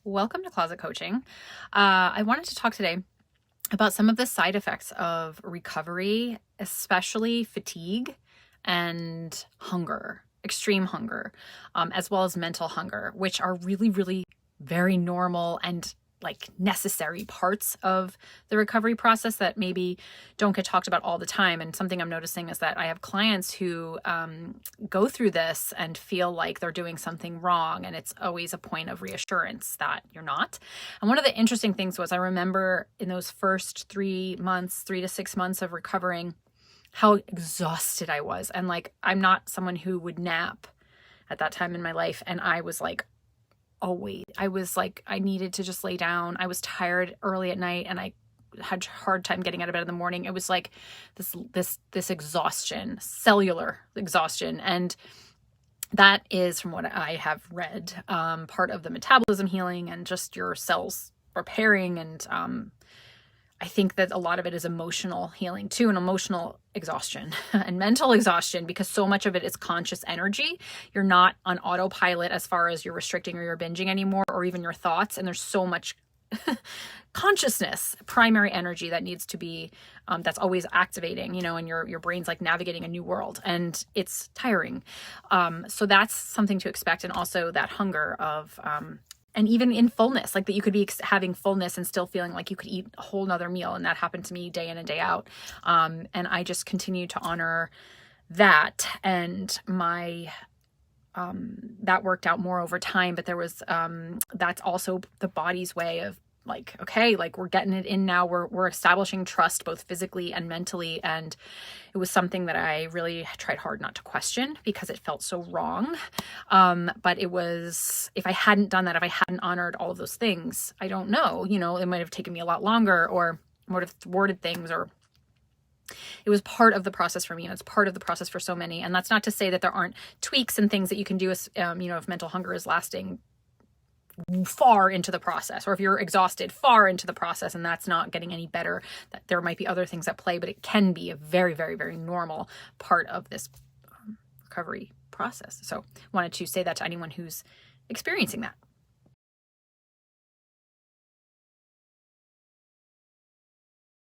Welcome to Closet Coaching. I wanted to talk today about some of the side effects of recovery, especially fatigue and hunger, extreme hunger, as well as mental hunger, which are really, really very normal and necessary parts of the recovery process that maybe don't get talked about all the time. And something I'm noticing is that I have clients who go through this and feel like they're doing something wrong. And it's always a point of reassurance that you're not. And one of the interesting things was I remember in those first 3 to 6 months of recovering, how exhausted I was. And I'm not someone who would nap at that time in my life. And I was I needed to just lay down. I was tired early at night and I had a hard time getting out of bed in the morning. It was like this exhaustion, cellular exhaustion. And that is, from what I have read, part of the metabolism healing and just your cells repairing. And I think that a lot of it is emotional healing too, and emotional exhaustion and mental exhaustion, because so much of it is conscious energy. You're not on autopilot as far as you're restricting or you're binging anymore, or even your thoughts. And there's so much consciousness, primary energy that needs to be, that's always activating, and your brain's navigating a new world, and it's tiring. So that's something to expect. And also that hunger of, and even in fullness, that you could be having fullness and still feeling like you could eat a whole nother meal. And that happened to me day in and day out. And I just continue to honor that. And that worked out more over time. But there was, that's also the body's way of we're getting it in now. We're establishing trust both physically and mentally. And it was something that I really tried hard not to question because it felt so wrong. But it was, if I hadn't done that, if I hadn't honored all of those things, I don't know, it might have taken me a lot longer, or would have thwarted things, or it was part of the process for me, and it's part of the process for so many. And that's not to say that there aren't tweaks and things that you can do as, if mental hunger is lasting far into the process, or if you're exhausted far into the process and that's not getting any better, that there might be other things at play, but it can be a very, very, very normal part of this recovery process. So I wanted to say that to anyone who's experiencing that.